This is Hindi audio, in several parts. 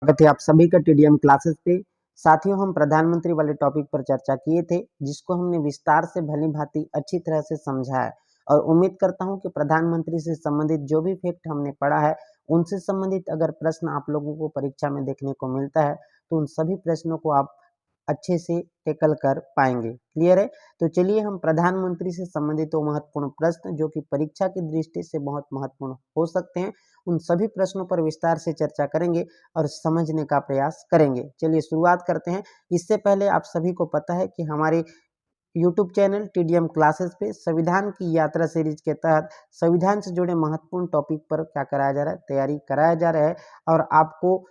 स्वागत है आप सभी का टीडीएम क्लासेस पे। साथियों, हम प्रधानमंत्री वाले टॉपिक पर चर्चा किए थे, जिसको हमने विस्तार से भली भांति अच्छी तरह से समझा है और उम्मीद करता हूं कि प्रधानमंत्री से संबंधित जो भी फैक्ट हमने पढ़ा है, उनसे संबंधित अगर प्रश्न आप लोगों को परीक्षा में देखने को मिलता है, तो उन सभी प्रश्नों को आप अच्छे से टैकल कर पाएंगे। क्लियर है? तो चलिए हम प्रधानमंत्री से संबंधित वो महत्वपूर्ण प्रश्न जो कि परीक्षा की दृष्टि से बहुत महत्वपूर्ण हो सकते हैं, उन सभी प्रश्नों पर विस्तार से चर्चा करेंगे और समझने का प्रयास करेंगे। चलिए शुरुआत करते हैं। इससे पहले आप सभी को पता है कि हमारे यूट्यूब चैनल टीडीएम क्लासेस पे संविधान की यात्रा सीरीज के तहत संविधान से जुड़े महत्वपूर्ण टॉपिक पर क्या कराया जा रहा है, तैयारी कराया जा रहा है और आपको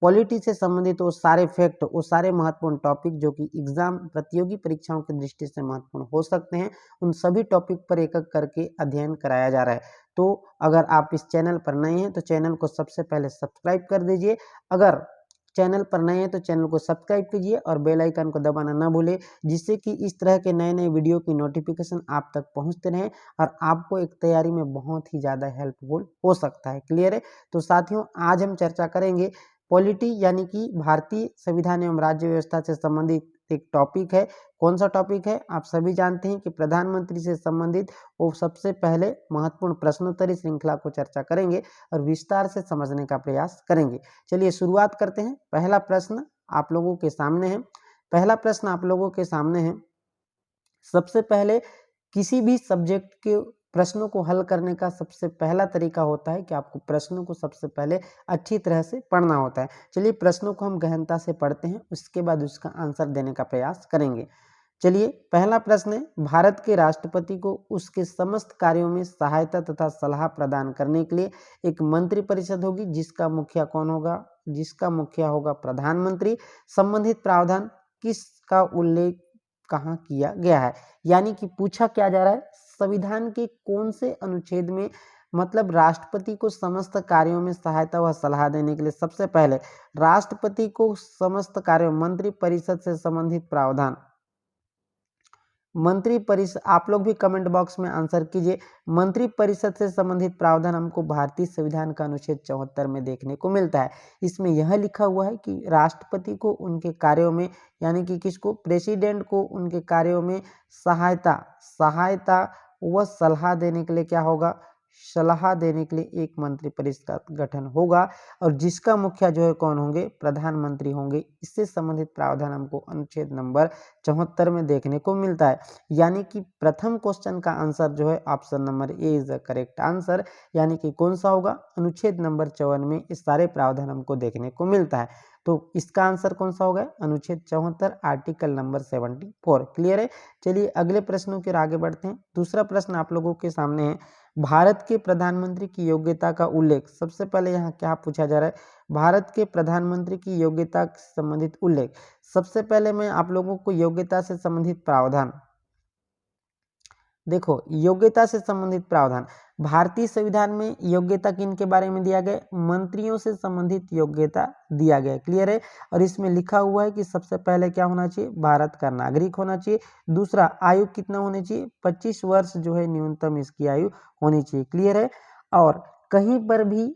पॉलिटी से संबंधित वो सारे फैक्ट, वो सारे महत्वपूर्ण टॉपिक जो कि एग्जाम प्रतियोगी परीक्षाओं की दृष्टि से महत्वपूर्ण हो सकते हैं, उन सभी टॉपिक पर एक एक करके अध्ययन कराया जा रहा है। तो अगर आप इस चैनल पर नए हैं तो चैनल को सबसे पहले सब्सक्राइब कर दीजिए। अगर चैनल पर नए हैं तो चैनल को सब्सक्राइब कीजिए और बेल आइकन को दबाना ना भूलें, जिससे कि इस तरह के नए नए वीडियो की नोटिफिकेशन आप तक पहुंचते रहें और आपको एक तैयारी में बहुत ही ज़्यादा हेल्पफुल हो सकता है। क्लियर है? तो साथियों, आज हम चर्चा करेंगे पॉलिटी यानी कि भारतीय संविधान एवं राज्य व्यवस्था से संबंधित एक टॉपिक है। कौन सा टॉपिक है? आप सभी जानते हैं कि प्रधानमंत्री से संबंधित वो सबसे पहले महत्वपूर्ण प्रश्नोत्तरी श्रृंखला को चर्चा करेंगे और विस्तार से समझने का प्रयास करेंगे। चलिए शुरुआत करते हैं। पहला प्रश्न आप लोगों के सामने है। पहला प्रश्न आप लोगों के सामने है। सबसे पहले किसी भी सब्जेक्ट के प्रश्नों को हल करने का सबसे पहला तरीका होता है कि आपको प्रश्नों को सबसे पहले अच्छी तरह से पढ़ना होता है। चलिए प्रश्नों को हम गहनता से पढ़ते हैं, उसके बाद उसका आंसर देने का प्रयास करेंगे। चलिए पहला प्रश्न है, भारत के राष्ट्रपति को उसके समस्त कार्यों में सहायता तथा सलाह प्रदान करने के लिए एक मंत्री परिषद होगी, जिसका मुखिया कौन होगा? जिसका मुखिया होगा प्रधानमंत्री। संबंधित प्रावधान किसका उल्लेख कहाँ किया गया है? यानी कि पूछा क्या जा रहा है, संविधान के कौन से अनुच्छेद में मतलब राष्ट्रपति को समस्त कार्यों में सहायता व सलाह देने के लिए सबसे पहले राष्ट्रपति को समस्त कार्यों मंत्री परिषद से संबंधित प्रावधान, मंत्री परिषद, आप लोग भी कमेंट बॉक्स में आंसर कीजिए। मंत्री परिषद से संबंधित प्रावधान हमको भारतीय संविधान का अनुच्छेद 74 में देखने को मिलता है। इसमें यह लिखा हुआ है कि राष्ट्रपति को उनके कार्यों में, यानी कि किसको? प्रेसिडेंट को उनके कार्यों में सहायता व सलाह देने के लिए क्या होगा? सलाह देने के लिए एक मंत्री परिषद का गठन होगा और जिसका मुखिया जो है कौन होंगे? प्रधानमंत्री होंगे। इससे संबंधित प्रावधान हमको अनुच्छेद नंबर 74 में देखने को मिलता है। यानी कि प्रथम क्वेश्चन का आंसर जो है option number A is the correct answer. यानी कि कौन सा होगा? अनुच्छेद नंबर 54 में इस सारे प्रावधान हमको देखने को मिलता है। तो इसका आंसर कौन सा होगा? अनुच्छेद 74 आर्टिकल नंबर 74। क्लियर है? चलिए अगले प्रश्नों की ओर आगे बढ़ते हैं। दूसरा प्रश्न आप लोगों के सामने है, भारत के प्रधानमंत्री की योग्यता का उल्लेख। सबसे पहले यहाँ क्या पूछा जा रहा है? भारत के प्रधानमंत्री की योग्यता से संबंधित उल्लेख। सबसे पहले मैं आप लोगों को योग्यता से संबंधित प्रावधान, देखो योग्यता से संबंधित प्रावधान भारतीय संविधान में योग्यता किन के बारे में दिया गया? मंत्रियों से संबंधित योग्यता दिया गया। क्लियर है? और इसमें लिखा हुआ है कि सबसे पहले क्या होना चाहिए? भारत का नागरिक होना चाहिए। दूसरा, आयु कितना होनी चाहिए? 25 वर्ष जो है न्यूनतम इसकी आयु होनी चाहिए। क्लियर है? और कहीं पर भी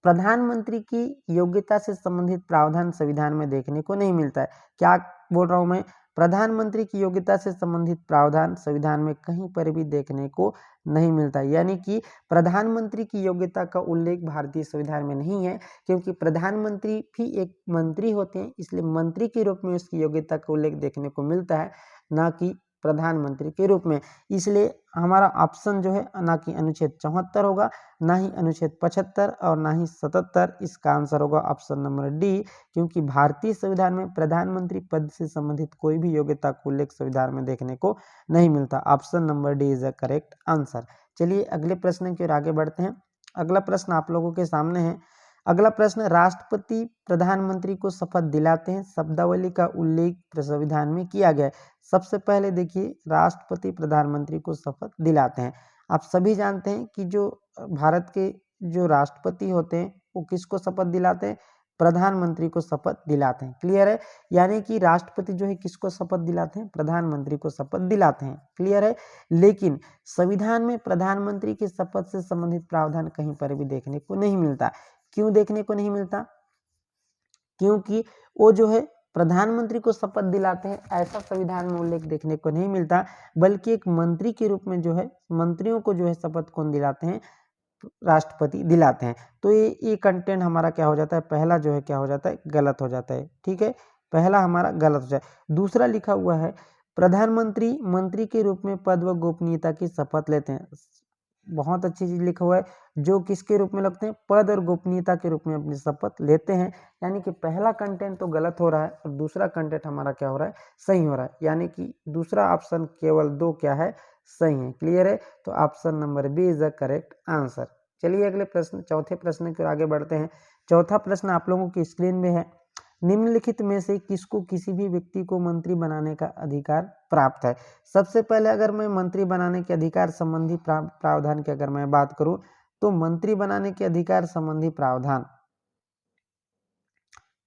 प्रधानमंत्री की योग्यता से संबंधित प्रावधान संविधान में देखने को नहीं मिलता है। क्या बोल रहा हूं मैं? प्रधानमंत्री की योग्यता से संबंधित प्रावधान संविधान में कहीं पर भी देखने को नहीं मिलता। यानी कि प्रधानमंत्री की योग्यता का उल्लेख भारतीय संविधान में नहीं है, क्योंकि प्रधानमंत्री भी एक मंत्री होते हैं, इसलिए मंत्री के रूप में उसकी योग्यता का उल्लेख देखने को मिलता है, ना कि प्रधानमंत्री के रूप में। इसलिए हमारा ऑप्शन जो है ना कि अनुच्छेद 74 होगा, ना ही अनुच्छेद 75 और ना ही 77। इसका आंसर होगा ऑप्शन नंबर डी, क्योंकि भारतीय संविधान में प्रधानमंत्री पद से संबंधित कोई भी योग्यता का उल्लेख संविधान में देखने को नहीं मिलता। Option number D is the correct answer. चलिए अगले प्रश्न की ओर आगे बढ़ते हैं। अगला प्रश्न आप लोगों के सामने है। अगला प्रश्न, राष्ट्रपति प्रधानमंत्री को शपथ दिलाते हैं, शब्दावली का उल्लेख संविधान में किया गया है। सबसे पहले देखिए, राष्ट्रपति प्रधानमंत्री को शपथ दिलाते हैं। आप सभी जानते हैं कि जो भारत के जो राष्ट्रपति होते हैं वो किसको शपथ दिलाते हैं? प्रधानमंत्री को शपथ दिलाते हैं। क्लियर है? यानी कि राष्ट्रपति जो है किसको शपथ दिलाते हैं? प्रधानमंत्री को शपथ दिलाते हैं। क्लियर है? लेकिन संविधान में प्रधानमंत्री की शपथ से संबंधित प्रावधान कहीं पर भी देखने को नहीं मिलता। क्यों देखने को नहीं मिलता? क्योंकि वो जो है प्रधानमंत्री को शपथ दिलाते हैं, ऐसा संविधान में उल्लेख देखने को नहीं मिलता, बल्कि एक मंत्री के रूप में जो है मंत्रियों को जो है शपथ कौन दिलाते हैं, राष्ट्रपति दिलाते हैं। तो ये कंटेंट हमारा क्या हो जाता है, पहला जो है क्या हो जाता है, गलत हो जाता है। ठीक है, पहला हमारा गलत हो जाए। दूसरा लिखा हुआ है प्रधानमंत्री मंत्री के रूप में पद व गोपनीयता की शपथ लेते हैं। बहुत अच्छी चीज लिखा हुआ है, जो किसके रूप में लगते हैं, पद और गोपनीयता के रूप में अपनी शपथ लेते हैं। यानी कि पहला कंटेंट तो गलत हो रहा है और दूसरा कंटेंट हमारा क्या हो रहा है, सही हो रहा है। यानी कि दूसरा ऑप्शन केवल 2 क्या है, सही है। क्लियर है, तो option number B is the correct answer. चलिए अगले प्रश्न, चौथे प्रश्न की ओर आगे बढ़ते हैं। चौथा प्रश्न आप लोगों की स्क्रीन में है, निम्नलिखित में से किसको किसी भी व्यक्ति को मंत्री बनाने का अधिकार प्राप्त है। सबसे पहले अगर मैं मंत्री बनाने के अधिकार संबंधी प्रावधान की अगर मैं बात करूं, तो मंत्री बनाने के अधिकार संबंधी प्रावधान,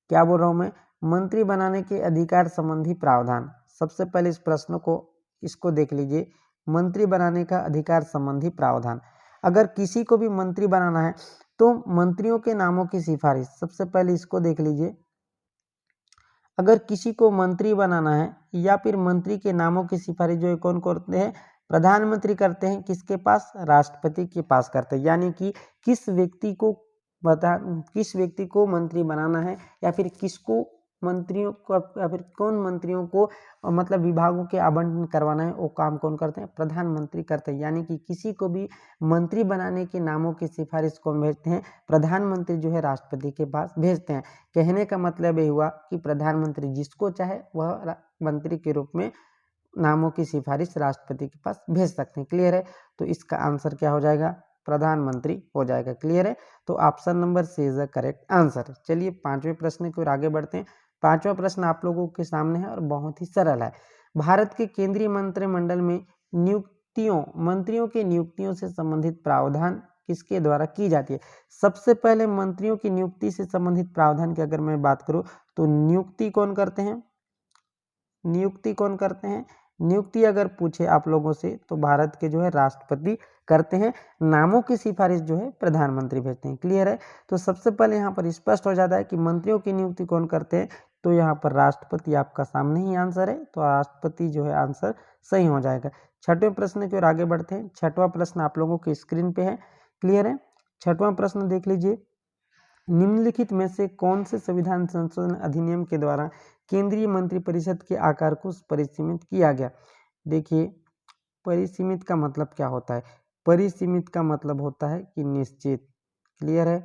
क्या बोल रहा हूं मैं, मंत्री बनाने के अधिकार संबंधी प्रावधान। सबसे पहले इस प्रश्न को, इसको देख लीजिए, मंत्री बनाने का अधिकार संबंधी प्रावधान। अगर किसी को भी मंत्री बनाना है तो मंत्रियों के नामों की सिफारिश, सबसे पहले इसको देख लीजिए, अगर किसी को मंत्री बनाना है या फिर मंत्री के नामों की सिफारिश जो है कौन करते हैं, प्रधानमंत्री करते हैं। किसके पास, राष्ट्रपति के पास करते हैं। यानी कि किस व्यक्ति को किस व्यक्ति को मंत्री बनाना है या फिर किसको मंत्रियों को या फिर कौन मंत्रियों को मतलब विभागों के आवंटन करवाना है, वो काम कौन करते हैं, प्रधानमंत्री करते हैं। यानी कि किसी को भी मंत्री बनाने के नामों की सिफारिश कौन भेजते हैं, प्रधानमंत्री जो है राष्ट्रपति के पास भेजते हैं। कहने का मतलब ये हुआ कि प्रधानमंत्री जिसको चाहे वह मंत्री के रूप में नामों की सिफारिश राष्ट्रपति के पास भेज सकते हैं। क्लियर है, तो इसका आंसर क्या हो जाएगा, प्रधानमंत्री हो जाएगा। क्लियर है, तो option number C is the correct answer. चलिए पांचवें प्रश्न की ओर आगे बढ़ते हैं। पांचवा प्रश्न आप लोगों के सामने है और बहुत ही सरल है। भारत के केंद्रीय मंत्रिमंडल में नियुक्तियों, मंत्रियों की नियुक्तियों से संबंधित प्रावधान किसके द्वारा की जाती है। सबसे पहले मंत्रियों की नियुक्ति से संबंधित प्रावधान की अगर मैं बात करूं, तो नियुक्ति कौन करते हैं, नियुक्ति कौन करते हैं, नियुक्ति अगर पूछे आप लोगों से तो भारत के जो है राष्ट्रपति करते हैं। नामों की सिफारिश जो है प्रधानमंत्री भेजते हैं। क्लियर है, तो सबसे पहले यहाँ पर स्पष्ट हो जाता है कि मंत्रियों की नियुक्ति कौन करते हैं, तो यहाँ पर राष्ट्रपति आपका सामने ही आंसर है, तो राष्ट्रपति जो है आंसर सही हो जाएगा। छठवें प्रश्न की ओर आगे बढ़ते हैं। छठवां प्रश्न आप लोगों की स्क्रीन पे है। क्लियर है, छठवां प्रश्न देख लीजिए, निम्नलिखित में से कौन से संविधान संशोधन अधिनियम के द्वारा केंद्रीय मंत्रिपरिषद के आकार को परिसीमित किया गया। देखिए, परिसीमित का मतलब क्या होता है, परिसीमित का मतलब होता है कि निश्चित। क्लियर है,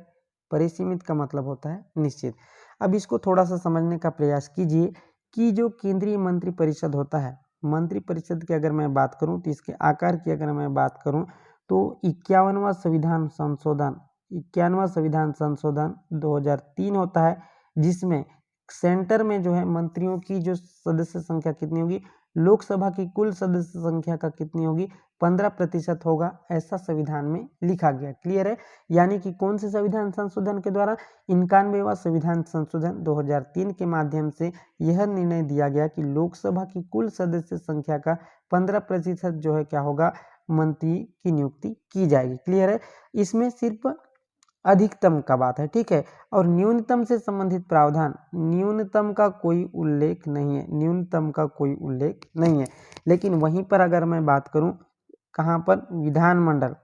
परिसीमित का मतलब होता है निश्चित। अब इसको थोड़ा सा समझने का प्रयास कीजिए कि जो केंद्रीय मंत्रिपरिषद होता है, मंत्रिपरिषद की अगर मैं बात करूं तो इसके आकार की अगर मैं बात करूं तो 51वां संविधान संशोधन, 91वां संविधान संशोधन 2003 होता है, जिसमें सेंटर में जो है मंत्रियों की जो सदस्य संख्या कितनी होगी, लोकसभा की कुल सदस्य संख्या का कितनी होगी, 15% होगा, ऐसा संविधान में लिखा गया। क्लियर है, यानी कि कौन से संविधान संशोधन के द्वारा, 91वां संविधान संशोधन 2003 के माध्यम से यह निर्णय दिया गया कि लोकसभा की कुल सदस्य संख्या का 15% जो है क्या होगा, मंत्री की नियुक्ति की जाएगी। क्लियर है, इसमें सिर्फ अधिकतम का बात है, ठीक है, और न्यूनतम से संबंधित प्रावधान, न्यूनतम का कोई उल्लेख नहीं है, न्यूनतम का कोई उल्लेख नहीं है। लेकिन वहीं पर अगर मैं बात करूं, कहां पर, विधानमंडल,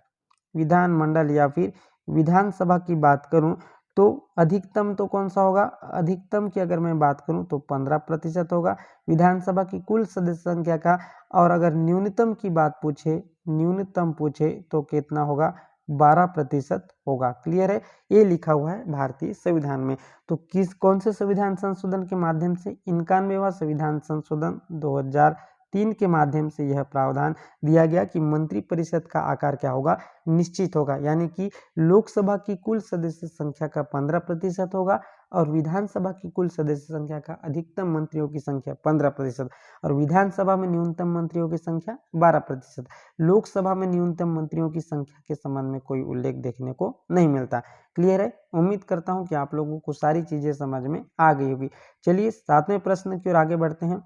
विधानमंडल या फिर विधानसभा की बात करूं तो अधिकतम तो कौन सा होगा, अधिकतम की अगर मैं बात करूं तो 15% होगा विधानसभा की कुल सदस्य संख्या का, और अगर न्यूनतम की बात पूछे, न्यूनतम पूछे तो कितना होगा, 12% होगा। क्लियर है, ये लिखा हुआ है भारतीय संविधान में। तो किस कौन से संविधान संशोधन के माध्यम से, 91वां संविधान संशोधन 2003 के माध्यम से यह प्रावधान दिया गया कि मंत्रिपरिषद का आकार क्या होगा, निश्चित होगा। यानी कि लोकसभा की कुल सदस्य संख्या का 15% होगा और विधानसभा की कुल सदस्य संख्या का अधिकतम मंत्रियों की संख्या 15%, और विधानसभा में न्यूनतम मंत्रियों की संख्या 12%। लोकसभा में न्यूनतम मंत्रियों की संख्या के संबंध में कोई उल्लेख देखने को नहीं मिलता। क्लियर है, उम्मीद करता हूं कि आप लोगों को सारी चीजें समझ में आ गई होगी। चलिए सातवें प्रश्न की ओर आगे बढ़ते हैं।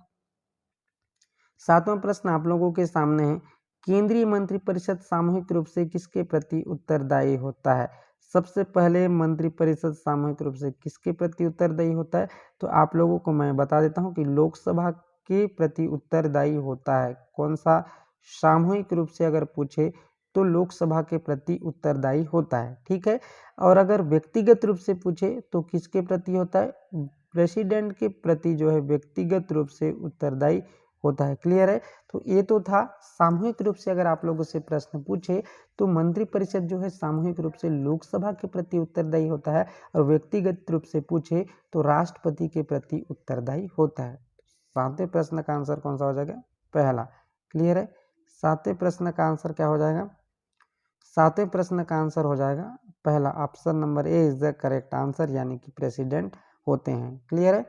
सातवां प्रश्न आप लोगों के सामने है केंद्रीय मंत्रिपरिषद सामूहिक रूप से किसके प्रति उत्तरदायी होता है? सबसे पहले मंत्रिपरिषद सामूहिक रूप से किसके प्रति उत्तरदायी होता है? तो आप लोगों को मैं बता देता हूं कि लोकसभा के प्रति उत्तरदायी होता है। कौन सा? सामूहिक रूप से अगर पूछे तो लोकसभा के प्रति उत्तरदायी होता है, ठीक है। और अगर व्यक्तिगत रूप से पूछे तो किसके प्रति होता है? प्रेसिडेंट के प्रति जो है व्यक्तिगत रूप से उत्तरदायी होता है। क्लियर है? तो ये तो था सामूहिक रूप से अगर आप लोगों से प्रश्न पूछे तो मंत्रिपरिषद जो है सामूहिक रूप से लोकसभा के प्रति उत्तरदायी होता है, और व्यक्तिगत रूप से पूछे तो राष्ट्रपति के प्रति उत्तरदायी होता है। सातवें प्रश्न का आंसर कौन सा हो जाएगा? पहला। क्लियर है? सातवें प्रश्न का आंसर क्या हो जाएगा? सातवें प्रश्न का आंसर हो जाएगा पहला, option number A is the correct answer, यानी कि प्रेसिडेंट होते हैं। क्लियर है?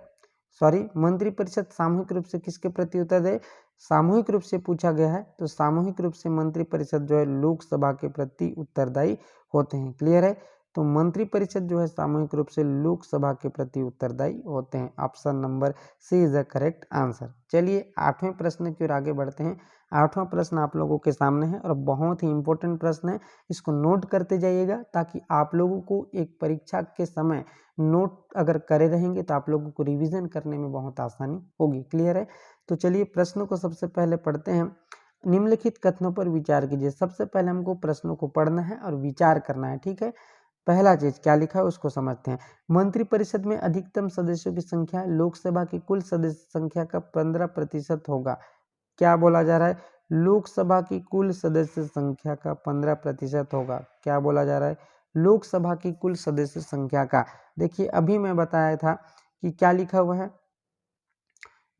सॉरी, मंत्रिपरिषद सामूहिक रूप से किसके प्रति उत्तरदायी? सामूहिक रूप से पूछा गया है तो सामूहिक रूप से मंत्रिपरिषद जो है लोकसभा के प्रति उत्तरदायी होते हैं। क्लियर है? तो मंत्रिपरिषद जो है सामूहिक रूप से लोकसभा के प्रति उत्तरदायी होते हैं। Option number C is the correct answer. चलिए 8वें प्रश्न की ओर आगे बढ़ते हैं। 8वां प्रश्न आप लोगों के सामने है और बहुत ही इंपॉर्टेंट प्रश्न है, इसको नोट करते जाइएगा ताकि आप लोगों को एक परीक्षा के समय नोट अगर करे रहेंगे तो आप लोगों को रिवीजन करने में बहुत आसानी होगी। क्लियर है? तो चलिए प्रश्नों को सबसे पहले पढ़ते हैं। निम्नलिखित कथनों पर विचार कीजिए। सबसे पहले हमको प्रश्नों को पढ़ना है और विचार करना है, ठीक है। पहला चीज क्या लिखा है उसको समझते हैं। मंत्रिपरिषद में अधिकतम सदस्यों की संख्या लोकसभा की कुल सदस्य संख्या का 15% होगा। क्या बोला जा रहा है? लोकसभा की कुल सदस्य संख्या का 15% होगा। क्या बोला जा रहा है? लोकसभा की कुल सदस्य संख्या का। देखिए अभी मैं बताया था कि क्या लिखा हुआ है,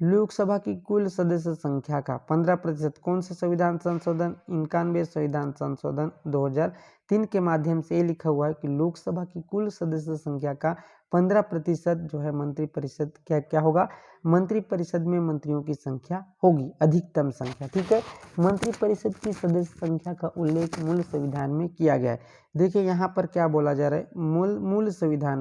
लोकसभा की कुल सदस्य संख्या का 15%। कौन सा संविधान संशोधन? 91 संविधान संशोधन 2003 के माध्यम से लिखा हुआ है कि लोकसभा की कुल सदस्य संख्या का 15% जो है मंत्रिपरिषद क्या होगा? मंत्रिपरिषद में मंत्रियों की संख्या होगी, अधिकतम संख्या, ठीक है। मंत्रिपरिषद की सदस्य संख्या का उल्लेख मूल संविधान में किया गया है। देखिए यहाँ पर क्या बोला जा रहा है, मूल संविधान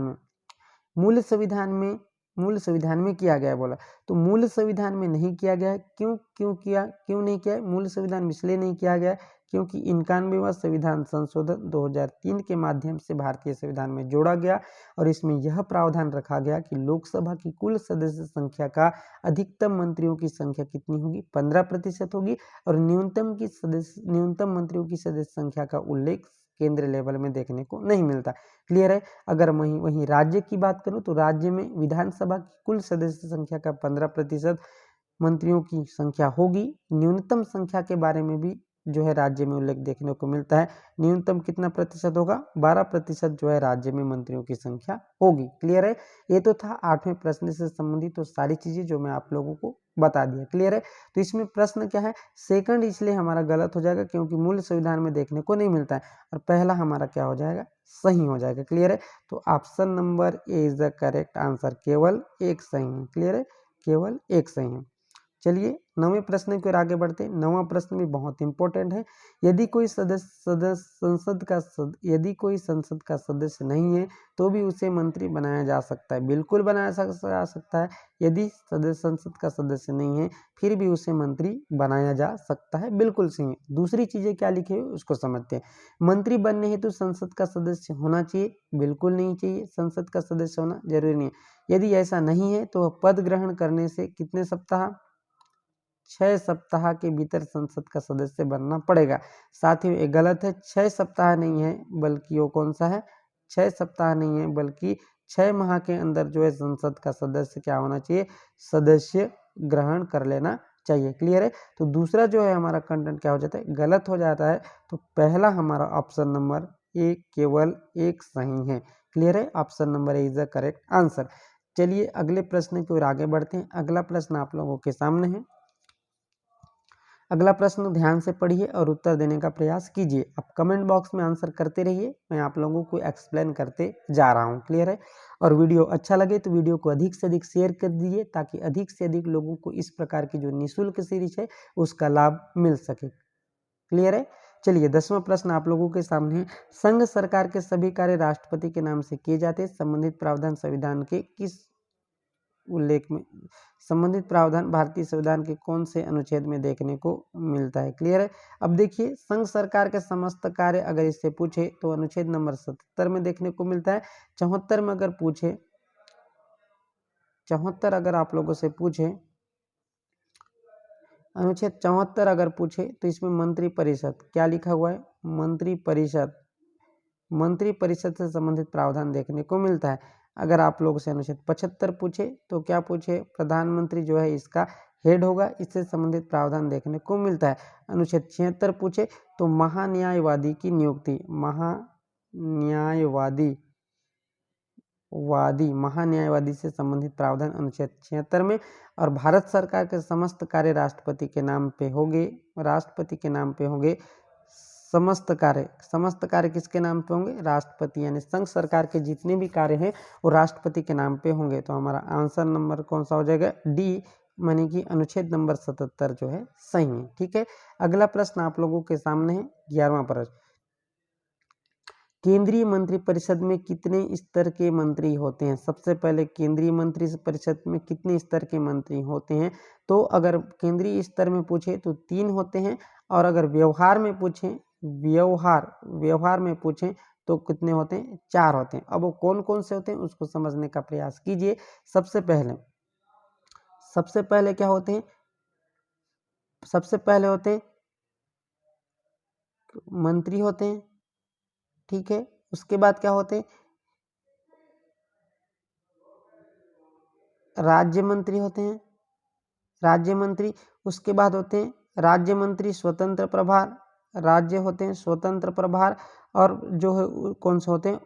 में किया गया है बोला, तो मूल संविधान में नहीं किया गया है। क्यों नहीं किया है? मूल संविधान में इसलिए नहीं किया गया है क्योंकि 91वां संविधान संशोधन 2003 के माध्यम से भारतीय संविधान में जोड़ा गया और इसमें यह प्रावधान रखा गया कि लोकसभा की कुल सदस्य संख्या का अधिकतम मंत्रियों की संख्या कितनी होगी? 15% होगी, और न्यूनतम मंत्रियों की सदस्य संख्या का उल्लेख केंद्र लेवल में देखने को नहीं मिलता। क्लियर है? अगर वहीं राज्य की बात करूं तो राज्य में विधानसभा की कुल सदस्य संख्या का 15% मंत्रियों की संख्या होगी। न्यूनतम संख्या के बारे में भी जो है राज्य में उल्लेख देखने को मिलता है। न्यूनतम कितना प्रतिशत होगा? 12% जो है राज्य में मंत्रियों की संख्या होगी। क्लियर है? ये तो था 8वें प्रश्न से संबंधित तो सारी चीजें जो मैं आप लोगों को बता दिया। क्लियर है? तो इसमें प्रश्न क्या है, सेकंड इसलिए हमारा गलत हो जाएगा क्योंकि मूल संविधान में देखने को नहीं मिलता है, और पहला हमारा क्या हो जाएगा? सही हो जाएगा। क्लियर है? तो option number A is the correct answer, केवल एक सही है। क्लियर है? केवल एक सही है। चलिए 9वें प्रश्न की ओर आगे बढ़ते हैं। 9वां प्रश्न भी बहुत इंपॉर्टेंट है। यदि कोई संसद का सदस्य नहीं है तो भी उसे मंत्री बनाया जा सकता है। बिल्कुल बनाया जा सकता है। यदि संसद का सदस्य नहीं है फिर भी उसे मंत्री बनाया जा सकता है। बिल्कुल सही है। दूसरी चीजें क्या लिखी हुई उसको समझते हैं। मंत्री बनने हेतु संसद का सदस्य होना चाहिए? बिल्कुल नहीं चाहिए। संसद का सदस्य होना जरूरी नहीं है। यदि ऐसा नहीं है तो पद ग्रहण करने से कितने सप्ताह? 6 सप्ताह के भीतर संसद का सदस्य बनना पड़ेगा। साथ ही ये गलत है, 6 सप्ताह नहीं है बल्कि वो कौन सा है? 6 सप्ताह नहीं है बल्कि 6 माह के अंदर जो है संसद का सदस्य क्या होना चाहिए? सदस्य ग्रहण कर लेना चाहिए। क्लियर है? तो दूसरा जो है हमारा कंटेंट क्या हो जाता है? गलत हो जाता है। तो पहला हमारा ऑप्शन नंबर ए केवल एक सही है। क्लियर है? Option number A is the correct answer. चलिए अगले प्रश्न की ओर आगे बढ़ते हैं। अगला प्रश्न आप लोगों के सामने है। अगला प्रश्न ध्यान से पढ़िए और उत्तर देने का प्रयास कीजिए। आप कमेंट बॉक्स में आंसर करते रहिए, मैं आप लोगों को एक्सप्लेन करते जा रहा हूँ। क्लियर है? और वीडियो अच्छा लगे तो वीडियो को अधिक से अधिक शेयर कर दीजिए ताकि अधिक से अधिक लोगों को इस प्रकार की जो निःशुल्क सीरीज है उसका लाभ मिल सके। क्लियर है? चलिए 10वां प्रश्न आप लोगों के सामने है। संघ सरकार के सभी कार्य राष्ट्रपति के नाम से किए जाते हैं। संबंधित प्रावधान संविधान के किस उल्लेख में संबंधित प्रावधान भारतीय संविधान के कौन से अनुच्छेद में देखने को मिलता है। क्लियर है। अब देखिए, संघ सरकार के समस्त कार्य अगर इससे पूछे तो अनुच्छेद नंबर 77 में देखने को मिलता है। 74 में अगर पूछे, 74 अगर आप लोगों से पूछे, अनुच्छेद 74 अगर पूछे तो इसमें मंत्री परिषद क्या लिखा हुआ है, मंत्री परिषद, मंत्री परिषद से संबंधित प्रावधान देखने को मिलता है। अगर आप लोगों से अनुच्छेद 75 पूछे तो क्या पूछे, प्रधानमंत्री जो है इसका हेड होगा, इससे संबंधित प्रावधान देखने को मिलता है। अनुच्छेद 76 पूछे तो महान्यायवादी की नियुक्ति, महान्यायवादी से संबंधित प्रावधान अनुच्छेद 76 में। और भारत सरकार के समस्त कार्य राष्ट्रपति के नाम पे होंगे, राष्ट्रपति के नाम पे होंगे समस्त कार्य किसके नाम पे होंगे, राष्ट्रपति, यानी संघ सरकार के जितने भी कार्य हैं वो राष्ट्रपति के नाम पे होंगे। तो हमारा आंसर नंबर कौन सा हो जाएगा, डी, माने कि अनुच्छेद नंबर 77 जो है सही है। ठीक है। अगला प्रश्न आप लोगों के सामने है 11वां प्रश्न, केंद्रीय मंत्रिपरिषद में कितने स्तर के मंत्री होते हैं। सबसे पहले केंद्रीय मंत्रिपरिषद में कितने स्तर के मंत्री होते हैं, तो अगर केंद्रीय स्तर में पूछे तो 3 होते हैं, और अगर व्यवहार में पूछे, व्यवहार में पूछें तो कितने होते हैं, 4 होते हैं। अब वो कौन कौन से होते हैं उसको समझने का प्रयास कीजिए। सबसे पहले क्या होते हैं, सबसे पहले होते हैं मंत्री होते हैं। ठीक है। उसके बाद क्या होते हैं, राज्य मंत्री होते हैं, राज्य मंत्री। उसके बाद होते हैं राज्य मंत्री स्वतंत्र प्रभार, राज्य होते हैं स्वतंत्र प्रभार। और जो है कौन से होते हैं,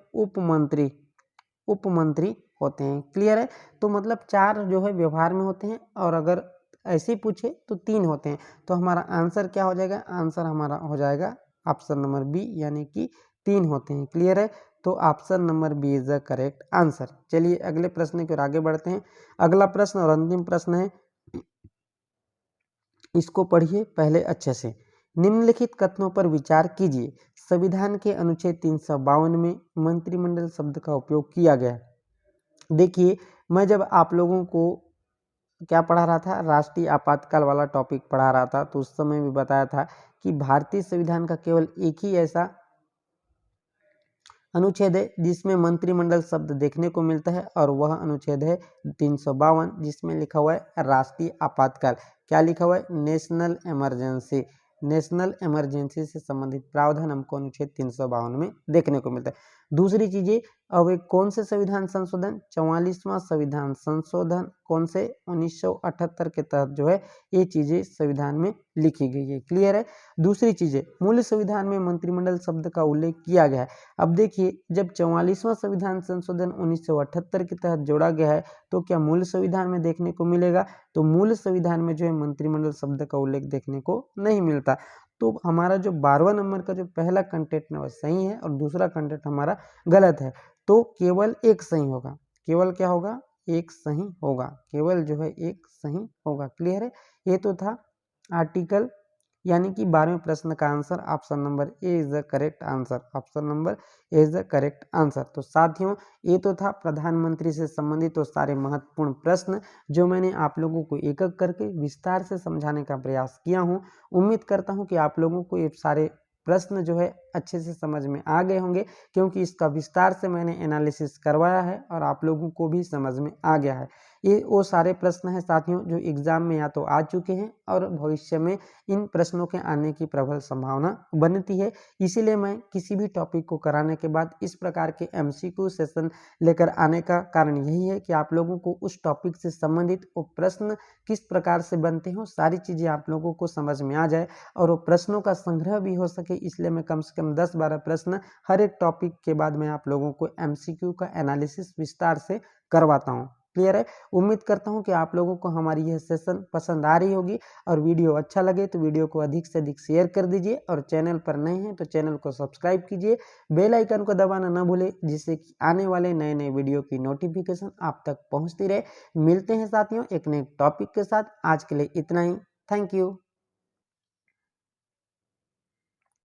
उपमंत्री होते हैं। क्लियर है। तो मतलब 4 जो है व्यवहार में होते हैं, और अगर ऐसे पूछे तो 3 होते हैं। तो हमारा आंसर क्या हो जाएगा, आंसर हमारा हो जाएगा ऑप्शन नंबर बी, यानी कि 3 होते हैं। क्लियर है। तो option number B is the correct answer. चलिए अगले प्रश्न की ओर आगे बढ़ते हैं। अगला प्रश्न और अंतिम प्रश्न है, इसको पढ़िए पहले अच्छे से। निम्नलिखित कथनों पर विचार कीजिए। संविधान के अनुच्छेद 352 में मंत्रिमंडल शब्द का उपयोग किया गया है। देखिए, मैं जब आप लोगों को क्या पढ़ा रहा था, राष्ट्रीय आपातकाल वाला टॉपिक पढ़ा रहा था, तो उस समय भी बताया था कि भारतीय संविधान का केवल एक ही ऐसा अनुच्छेद है जिसमें मंत्रिमंडल शब्द देखने को मिलता है, और वह अनुच्छेद है 352, जिसमें लिखा हुआ है राष्ट्रीय आपातकाल। क्या लिखा हुआ है, नेशनल इमरजेंसी। नेशनल इमरजेंसी से संबंधित प्रावधान हमको अनुच्छेद 352 में देखने को मिलता है। दूसरी चीजें, अब एक कौन से संविधान संशोधन, 44वां संविधान संशोधन, कौन से, 1978 के तहत जो है ये चीजें संविधान में लिखी गई है। क्लियर है। दूसरी चीजें, मूल संविधान में मंत्रिमंडल शब्द का उल्लेख किया गया है। अब देखिए, जब 44वां संविधान संशोधन 1978 के तहत जोड़ा गया है, तो क्या मूल संविधान में देखने को मिलेगा, तो मूल संविधान में जो है मंत्रिमंडल शब्द का उल्लेख देखने को नहीं मिलता। तो हमारा जो 12वां नंबर का जो पहला कंटेंट है वह सही है, और दूसरा कंटेंट हमारा गलत है। तो केवल एक सही होगा, केवल क्या होगा, एक सही होगा, केवल जो है एक सही होगा। क्लियर है। ये तो था आर्टिकल, यानी कि 12वें प्रश्न का answer option number A is the correct answer, option number A is the correct answer. तो साथियों, ये तो था प्रधानमंत्री से संबंधित तो सारे महत्वपूर्ण प्रश्न जो मैंने आप लोगों को एक एक करके विस्तार से समझाने का प्रयास किया हूँ। उम्मीद करता हूँ कि आप लोगों को ये सारे प्रश्न जो है अच्छे से समझ में आ गए होंगे, क्योंकि इसका विस्तार से मैंने एनालिसिस करवाया है और आप लोगों को भी समझ में आ गया है। ये वो सारे प्रश्न हैं साथियों जो एग्जाम में या तो आ चुके हैं और भविष्य में इन प्रश्नों के आने की प्रबल संभावना बनती है। इसीलिए मैं किसी भी टॉपिक को कराने के बाद इस प्रकार के एमसीक्यू सेशन लेकर आने का कारण यही है कि आप लोगों को उस टॉपिक से संबंधित वो प्रश्न किस प्रकार से बनते हैं सारी चीज़ें आप लोगों को समझ में आ जाए और वो प्रश्नों का संग्रह भी हो सके। इसलिए मैं कम से कम 10-12 प्रश्न हर एक टॉपिक के बाद मैं आप लोगों को एमसीक्यू का एनालिसिस विस्तार से करवाता हूँ। क्लियर है। उम्मीद करता हूँ कि आप लोगों को हमारी यह सेशन पसंद आ रही होगी और वीडियो अच्छा लगे तो वीडियो को अधिक से अधिक शेयर कर दीजिए और चैनल पर नए हैं तो चैनल को सब्सक्राइब कीजिए, बेल आइकन को दबाना न भूलें जिससे कि आने वाले नए नए वीडियो की नोटिफिकेशन आप तक पहुँचती रहे। मिलते हैं साथियों एक नए टॉपिक के साथ। आज के लिए इतना ही। Thank you.